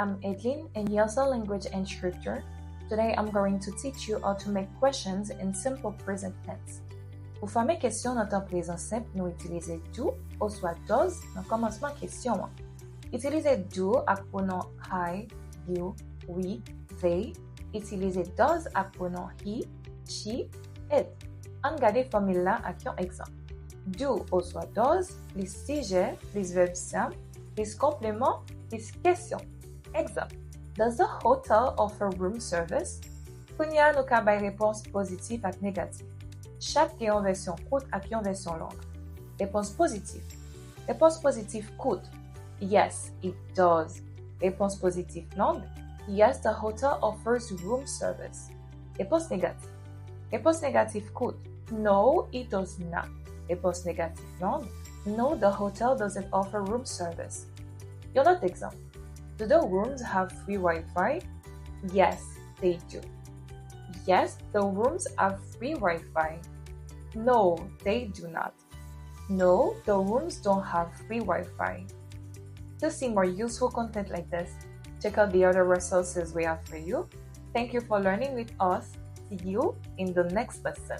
I'm Edlin, an ESL language instructor. Today I'm going to teach you how to make questions in simple present tense. Pour former question dans temps présent simple, nous utilisons do ou soit does dans commencement question. Utilisez do avec pronom I, you, we, they. Utilisez does avec pronom he, she, it. On regarde formule là avec un exemple. Do ou soit does, plus sujet, plus verbe simple, plus complément, plus question. Exemple. Does the hotel offer room service? Kounya nou ka bay réponse positive ak négative. Chaque ki yon version courte ak yon version longue. Réponse positive. Réponse positive courte. Yes, it does. Réponse positive longue. Yes, the hotel offers room service. Réponse négative. Réponse négative courte. No, it does not. Réponse négative longue. No, the hotel doesn't offer room service. Yon autre exemple. Do the rooms have free Wi-Fi? Yes, they do. Yes, the rooms have free Wi-Fi. No, they do not. No, the rooms don't have free Wi-Fi. To see more useful content like this, check out the other resources we have for you. Thank you for learning with us. See you in the next lesson.